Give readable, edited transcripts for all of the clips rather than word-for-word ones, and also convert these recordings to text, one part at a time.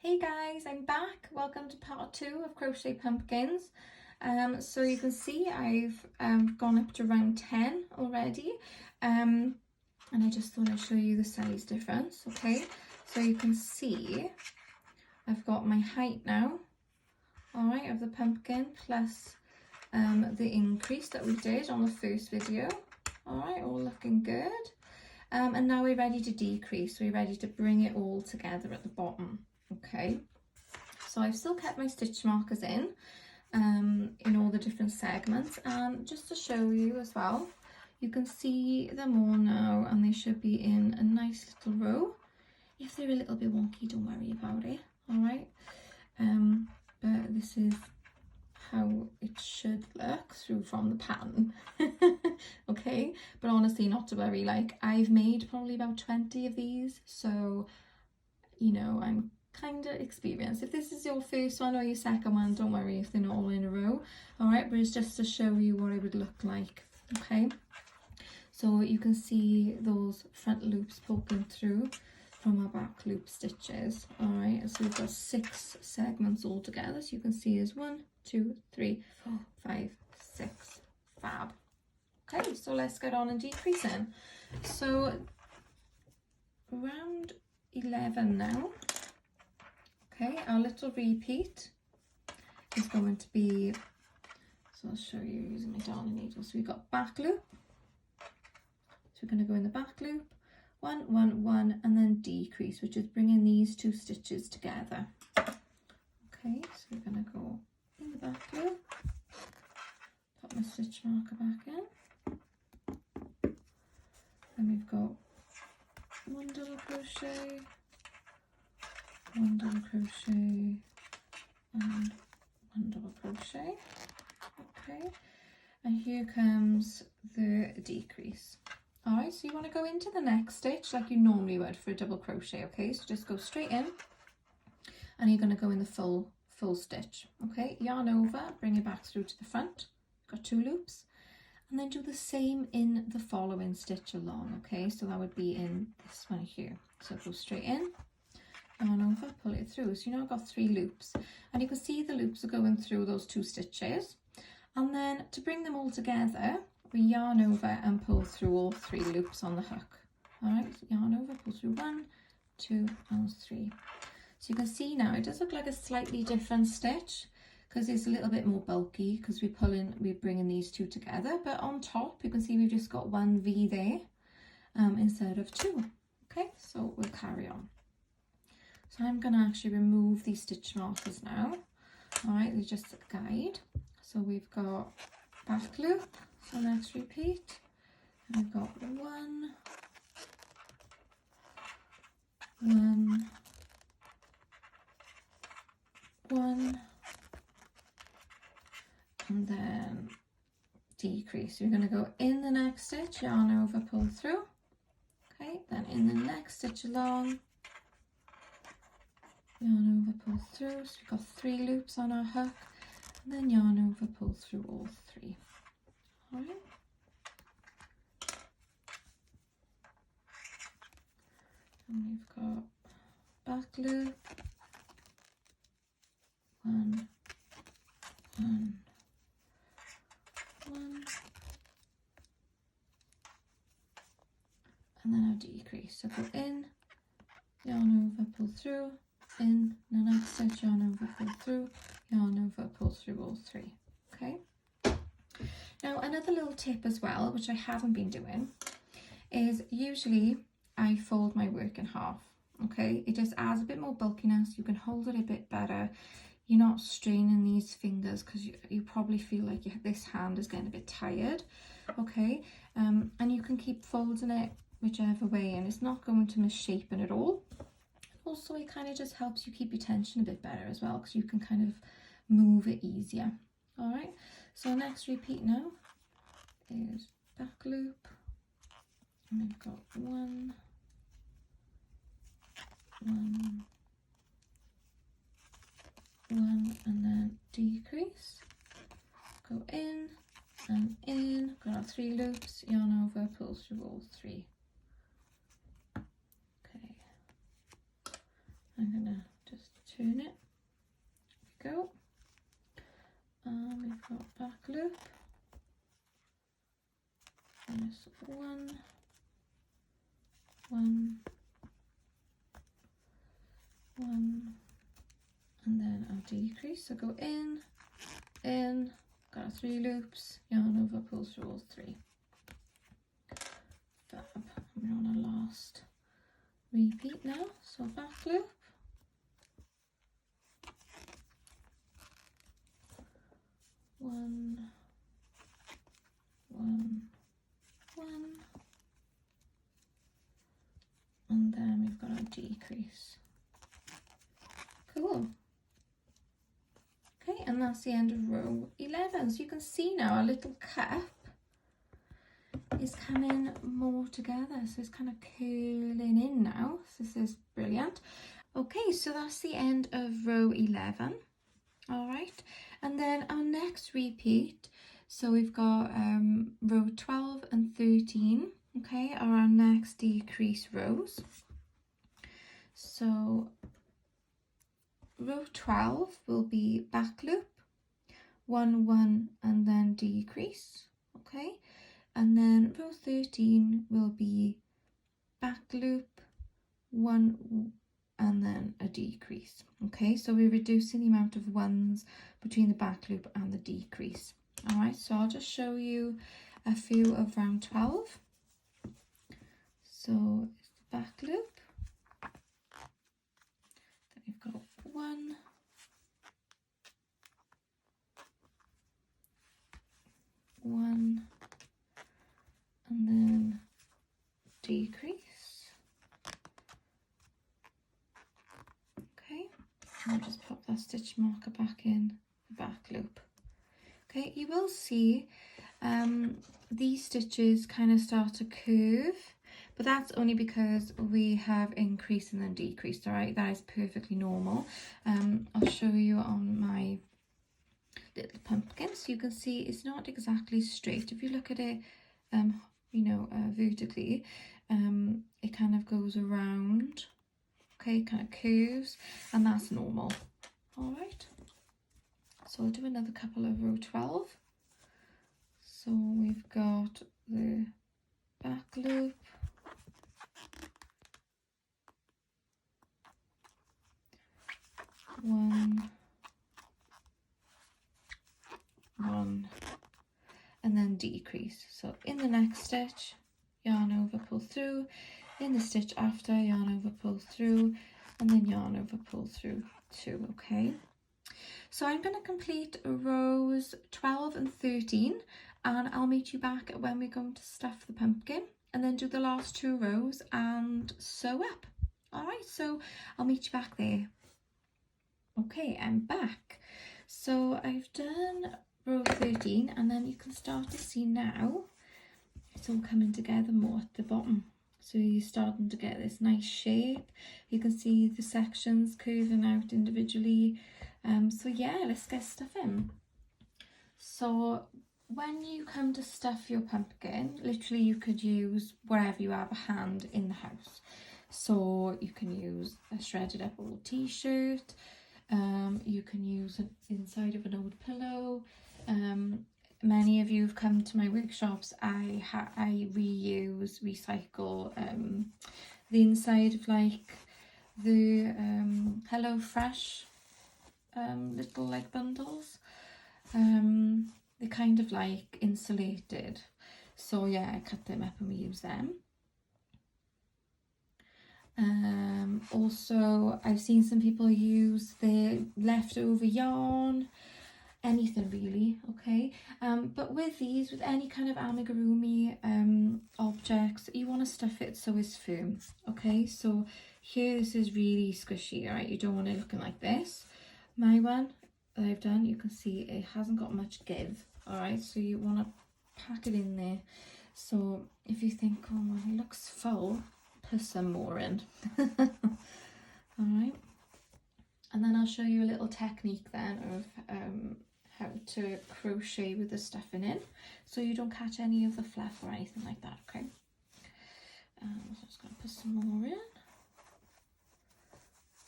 Hey guys, I'm back. Welcome to part 2 of Crochet Pumpkins. So you can see I've gone up to round 10 already, and I just thought I'd show you the size difference. Okay, so you can see I've got my height now, alright, of the pumpkin plus the increase that we did on the first video. Alright, all looking good. And now we're ready to decrease. We're ready to bring it all together at the bottom. Okay, so I've still kept my stitch markers in all the different segments, and just to show you as well, you can see them all now, and they should be in a nice little row. If they're a little bit wonky, don't worry about it. All right, but this is how it should look through from the pattern. Okay, but honestly, not to worry, like I've made probably about 20 of these, so you know, I'm kind of experienced. If this is your first one or your second one, don't worry if they're not all in a row. All right, but it's just to show you what it would look like. Okay, so you can see those front loops poking through from our back loop stitches. All right, so we've got 6 segments all together, so you can see is 1, 2, 3, 4, 5, 6. Fab. Okay, so let's get on and decreasing. So round 11 now. Okay, our little repeat is going to be, so I'll show you using my darning needle. So we've got back loop, so we're going to go in the back loop, 1, 1, 1, and then decrease, which is bringing these 2 stitches together. Okay, so we're going to go in the back loop, put my stitch marker back in, and we've got 1 double crochet, 1 double crochet, and 1 double crochet. Okay, and here comes the decrease. All right, so you want to go into the next stitch like you normally would for a double crochet. Okay, so just go straight in, and you're going to go in the full stitch. Okay, yarn over, bring it back through to the front, got 2 loops, and then do the same in the following stitch along. Okay, so that would be in this one here. So go straight in, yarn over, pull it through. So you know I've got 3 loops, and you can see the loops are going through those 2 stitches, and then to bring them all together, we yarn over and pull through all 3 loops on the hook. All right, so yarn over, pull through 1, 2, and 3. So you can see now it does look like a slightly different stitch because it's a little bit more bulky because we're bringing these 2 together, but on top you can see we've just got 1 V there instead of 2. Okay, so we'll carry on. So I'm going to actually remove these stitch markers now. All right, they're just a guide. So we've got back loop, so next repeat, and we've got 1, 1, 1, and then decrease. You're going to go in the next stitch, yarn over, pull through. Okay, then in the next stitch along, yarn over, pull through. So we've got 3 loops on our hook, and then yarn over, pull through all 3. All right. And we've got back loop, 1, 1, 1, and then our decrease. So go in, yarn over, pull through, in the next stitch, yarn over, pull through, yarn over, pull through all 3. Okay, now another little tip as well, which I haven't been doing, is usually I fold my work in half. Okay, it just adds a bit more bulkiness, you can hold it a bit better, you're not straining these fingers because you probably feel like this hand is getting a bit tired. Okay, and you can keep folding it whichever way, and it's not going to misshapen it at all. Also, it kind of just helps you keep your tension a bit better as well because you can kind of move it easier. All right, so next repeat now is back loop, and we've got 1, 1, 1, and then decrease. Go in and in, got our 3 loops, yarn over, pull through all 3. Okay, I'm gonna just turn it. There we go. We've got back loop. There's one, and then I'll decrease. So go in, got 3 loops, yarn over, pull through all 3. Fab. We're on our last repeat now. So back loop. One, and then we've got our decrease. Cool. Okay, and that's the end of row 11. So you can see now our little cup is coming more together. So it's kind of curling in now. So this is brilliant. Okay, so that's the end of row 11. All right, and then our next repeat, so we've got row 12 and 13, okay, are our next decrease rows. So row 12 will be back loop, 1, 1, and then decrease, okay, and then row 13 will be back loop, 1, and then a decrease. Okay, so we're reducing the amount of ones between the back loop and the decrease. All right, so I'll just show you a few of round 12. So it's the back loop, then we've got 1, 1, and then decrease. I'll just pop that stitch marker back in the back loop. Okay, you will see these stitches kind of start to curve, but that's only because we have increased and then decreased. All right, that is perfectly normal. I'll show you on my little pumpkin, so you can see it's not exactly straight. If you look at it, you know, vertically, it kind of goes around. Okay, kind of curves, and that's normal. All right, so I'll do another couple of row 12. So we've got the back loop, 1, 1, and then decrease. So in the next stitch, yarn over, pull through. In the stitch after, yarn over, pull through, and then yarn over, pull through 2. Okay, so I'm going to complete rows 12 and 13, and I'll meet you back when we're going to stuff the pumpkin and then do the last 2 rows and sew up. All right, so I'll meet you back there. Okay, I'm back. So I've done row 13, and then you can start to see now it's all coming together more at the bottom. So you're starting to get this nice shape. You can see the sections curving out individually. So yeah, let's get stuff in. So when you come to stuff your pumpkin, literally you could use wherever you have a hand in the house. So you can use a shredded up old t-shirt. You can use it inside of an old pillow. Many of you have come to my workshops. I reuse, recycle the inside of like the Hello Fresh little like bundles. They're kind of like insulated, so yeah, I cut them up and we use them. Also, I've seen some people use the leftover yarn, anything really, okay. But with these, with any kind of amigurumi objects, you want to stuff it so it's firm, okay. So here, this is really squishy, all right. You don't want it looking like this. My one that I've done, you can see it hasn't got much give, all right. So you want to pack it in there. So if you think, oh well, it looks full, put some more in. All right, and then I'll show you a little technique then of how to crochet with the stuffing in, so you don't catch any of the fluff or anything like that, okay. So I'm just going to put some more in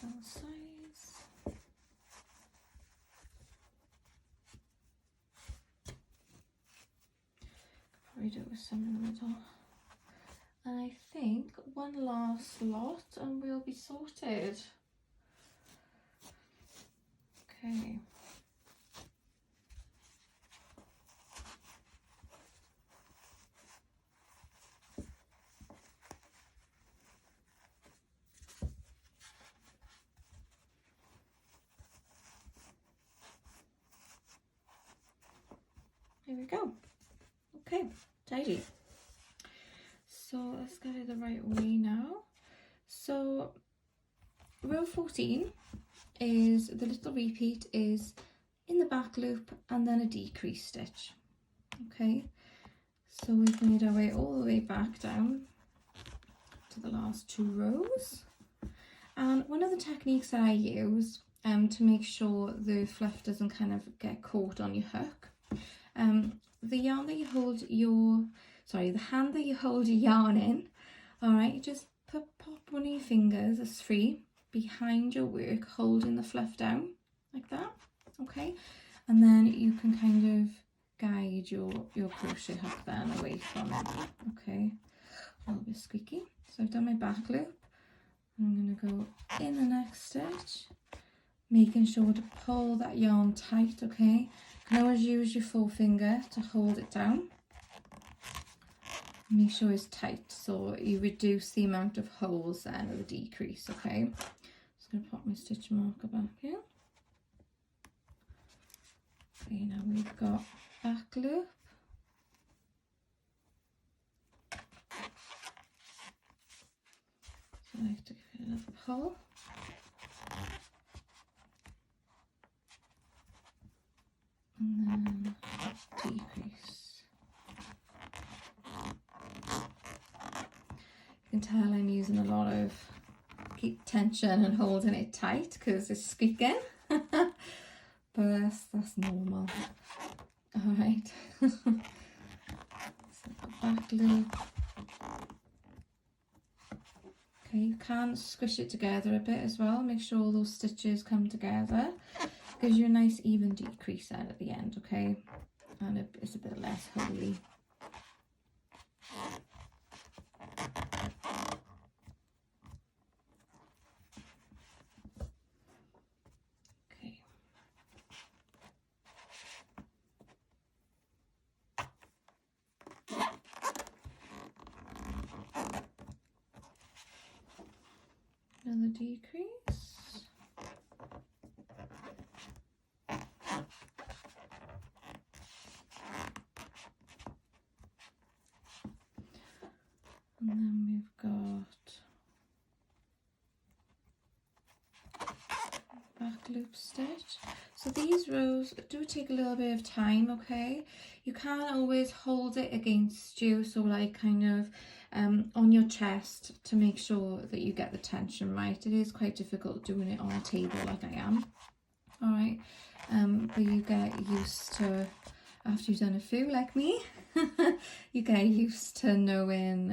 down the sides. some in the middle. And I think one last lot and we'll be sorted. Okay. There we go. Okay, tidy. So let's get it the right way now. So row 14 is the little repeat is in the back loop and then a decrease stitch. Okay, so we've made our way all the way back down to the last 2 rows. And one of the techniques that I use to make sure the fluff doesn't kind of get caught on your hook, the yarn that you hold your, the hand that you hold your yarn in, all right, you just pop one of your fingers as free behind your work, holding the fluff down like that, okay, and then you can kind of guide your crochet hook then away from it, okay, a little bit squeaky. So I've done my back loop, I'm going to go in the next stitch, making sure to pull that yarn tight, okay. You can always use your forefinger to hold it down. Make sure it's tight so you reduce the amount of holes then of the decrease, okay. Just going to pop my stitch marker back in. Okay, now we've got back loop. So I like to give it another pull. And then decrease. You can tell I'm using a lot of keep tension and holding it tight because it's squeaking. But that's normal. Alright. So back loop. Okay, you can squish it together a bit as well. Make sure all those stitches come together. Gives you a nice even decrease then at the end, okay? And it's a bit less holy. Okay. Another decrease. And then we've got back loop stitch. So these rows do take a little bit of time, okay? You can't always hold it against you, so like kind of on your chest to make sure that you get the tension right. It is quite difficult doing it on a table like I am, all right? But you get used to, after you've done a few like me, you get used to knowing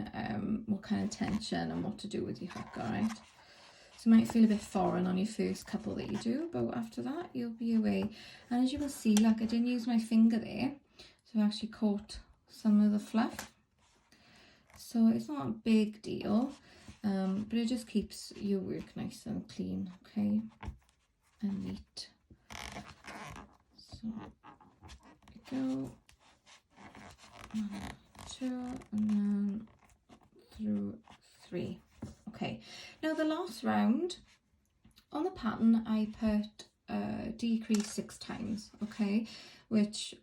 what kind of tension and what to do with your hook, all right? So it might feel a bit foreign on your first couple that you do, but after that you'll be away. And as you can see, like I didn't use my finger there, so I actually caught some of the fluff. So it's not a big deal, but it just keeps your work nice and clean, okay, and neat. So there we go. 1, 2, and then through 3. Okay, now the last round on the pattern I put decrease 6 times, okay, which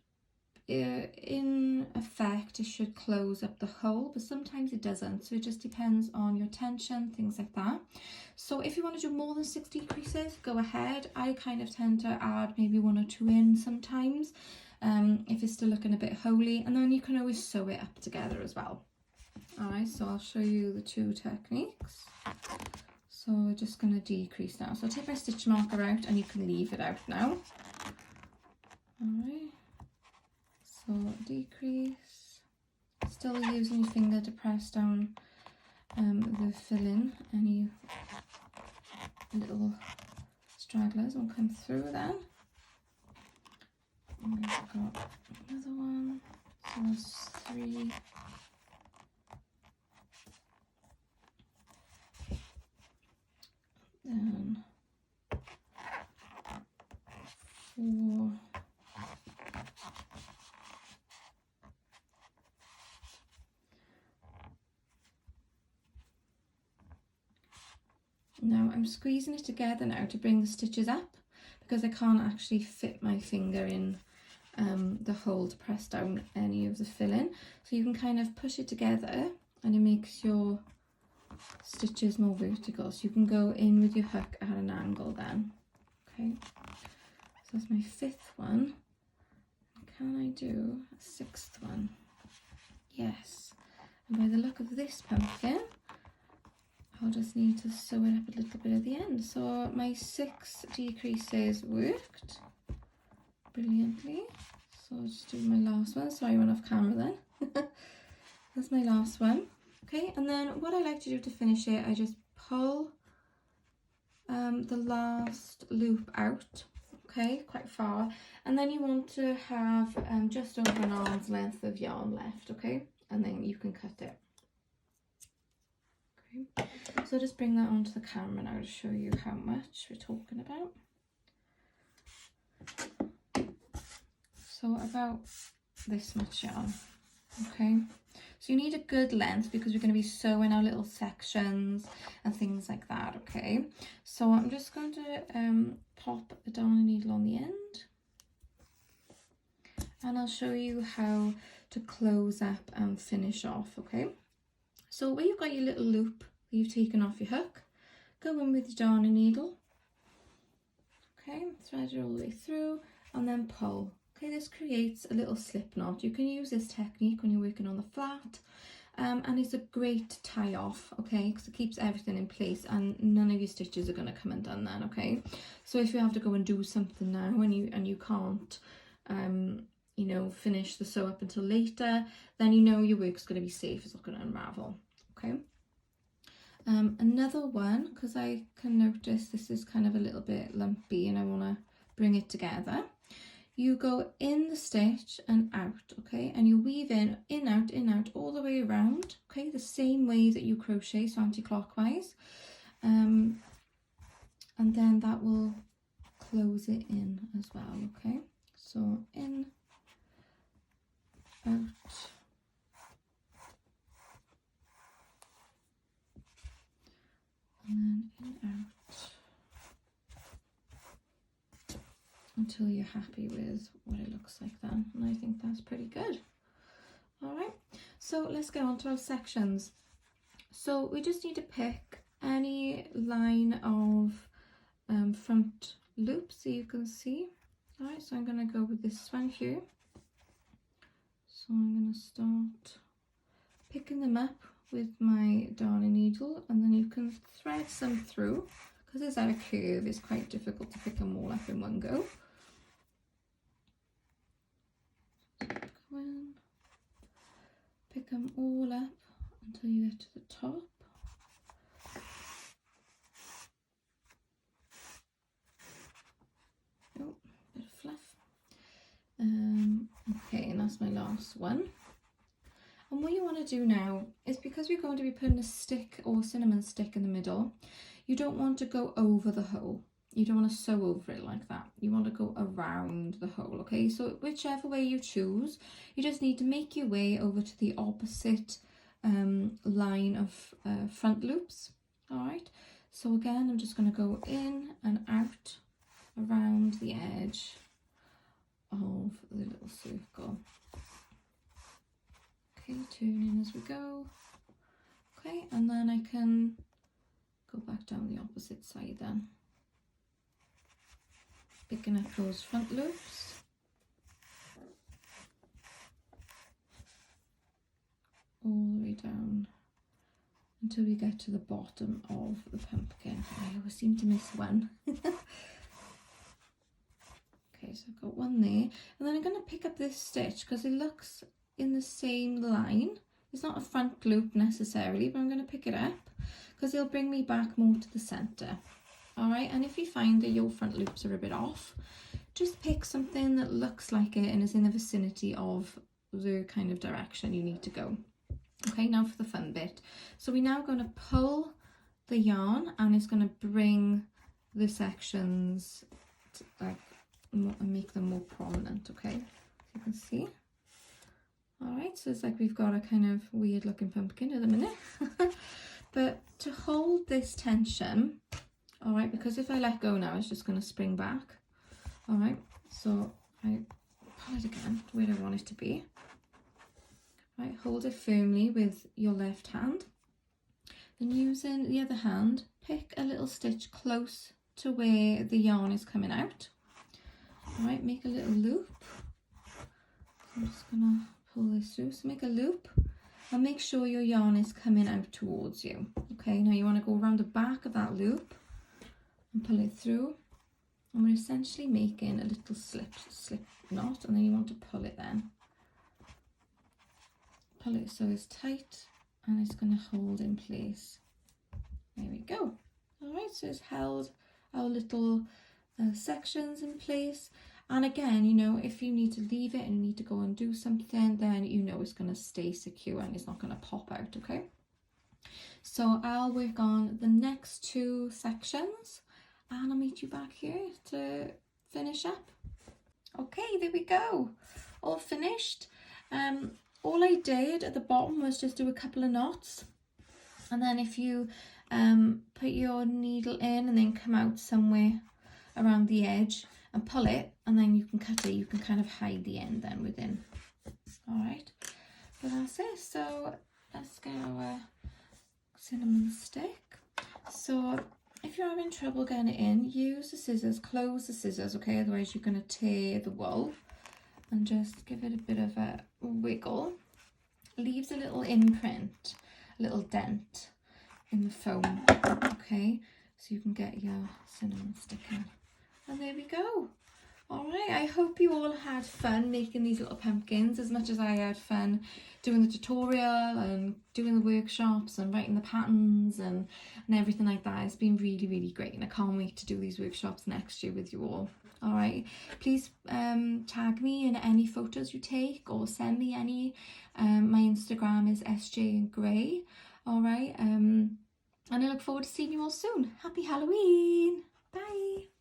in effect it should close up the hole, but sometimes it doesn't, so it just depends on your tension, things like that. So if you want to do more than 6 decreases, go ahead. I kind of tend to add maybe 1 or 2 in sometimes if it's still looking a bit holy, and then you can always sew it up together as well. Alright, so I'll show you the 2 techniques. So we're just going to decrease now. So I'll take my stitch marker out and you can leave it out now. Alright, so decrease, still using your finger to press down the fill-in, any little stragglers will come through then. And we've got another one, So that's 3. Then 4. Now I'm squeezing it together now to bring the stitches up, because I can't actually fit my finger in the hole to press down any of the filling. So you can kind of push it together and it makes your stitches more vertical. So you can go in with your hook at an angle then. Okay, so that's my 5th one. Can I do a 6th one? Yes. And by the look of this pumpkin, I'll just need to sew it up a little bit at the end. So my 6 decreases worked brilliantly. So I'll just do my last one. Sorry, I went off camera then. That's my last one. Okay, and then what I like to do to finish it, I just pull the last loop out, okay, quite far, and then you want to have just over an arm's length of yarn left, okay, and then you can cut it. Okay, so I'll just bring that onto the camera now to show you how much we're talking about. So about this much yarn, okay. So you need a good length because we're going to be sewing our little sections and things like that, okay? So I'm just going to pop the darning needle on the end, and I'll show you how to close up and finish off, okay? So where you've got your little loop that you've taken off your hook, go in with your darning needle, okay, thread it all the way through and then pull. Okay, this creates a little slip knot. You can use this technique when you're working on the flat, and it's a great tie off, okay, because it keeps everything in place and none of your stitches are going to come undone then, okay. So if you have to go and do something now and you can't you know, finish the sew up until later, then you know your work's going to be safe, it's not going to unravel, okay. Another one, because I can notice this is kind of a little bit lumpy and I want to bring it together. You go in the stitch and out, okay, and you weave in, out, all the way around, okay, the same way that you crochet, so anti-clockwise, and then that will close it in as well, okay, so in, out, and then in, out, until you're happy with what it looks like then, and I think that's pretty good. All right, so let's get on to our sections. So we just need to pick any line of front loops so you can see. All right, so I'm going to go with this one here. So I'm going to start picking them up with my darning needle, and then you can thread some through, because there's that a curve, it's quite difficult to pick them all up in one go. Go in, pick them all up until you get to the top. Oh, bit of fluff. Okay, and that's my last one. And what you want to do now is, because we're going to be putting a stick or cinnamon stick in the middle, you don't want to go over the hole. You don't want to sew over it like that. You want to go around the hole, okay? So whichever way you choose, you just need to make your way over to the opposite line of front loops, all right? So again, I'm just going to go in and out around the edge of the little circle. Okay, turning as we go. Okay, and then I can go back down the opposite side then. Picking up those front loops. All the way down until we get to the bottom of the pumpkin. I always seem to miss one. Okay, so I've got one there, and then I'm going to pick up this stitch because it looks in the same line. It's not a front loop necessarily, but I'm going to pick it up because it'll bring me back more to the center. All right, and if you find that your front loops are a bit off, just pick something that looks like it and is in the vicinity of the kind of direction you need to go. Okay, now for the fun bit. So we're now going to pull the yarn, and it's going to bring the sections to, like, and make them more prominent. Okay, so you can see. All right, so it's like we've got a kind of weird looking pumpkin at the minute. But to hold this tension, all right, because if I let go now, it's just going to spring back. All right, so I pull it again to where I want it to be. Right, hold it firmly with your left hand. Then using the other hand, pick a little stitch close to where the yarn is coming out. All right, make a little loop. I'm just gonna pull this through. So make a loop and make sure your yarn is coming out towards you. Okay, now you want to go around the back of that loop and pull it through. And we're essentially making a little slip knot, and then you want to pull it then. Pull it so it's tight and it's going to hold in place. There we go. All right, so it's held our little sections in place. And again, you know, if you need to leave it and you need to go and do something, then you know it's going to stay secure and it's not going to pop out. Okay, so I'll work on the next 2 sections and I'll meet you back here to finish up. Okay, there we go, all finished. All I did at the bottom was just do a couple of knots, and then if you put your needle in and then come out somewhere around the edge and pull it, and then you can cut it, you can kind of hide the end then within. All right, but that's it. So let's get our cinnamon stick. So if you're having trouble getting it in, use the scissors, close the scissors, okay, otherwise you're going to tear the wool. And just give it a bit of a wiggle. Leaves a little imprint, a little dent in the foam, okay, so you can get your cinnamon stick in. And there we go. All right, I hope you all had fun making these little pumpkins as much as I had fun doing the tutorial and doing the workshops and writing the patterns and everything like that. It's been really, really great, and I can't wait to do these workshops next year with you all. All right, please tag me in any photos you take or send me any. My Instagram is sjandgray. All right, and I look forward to seeing you all soon. Happy Halloween. Bye.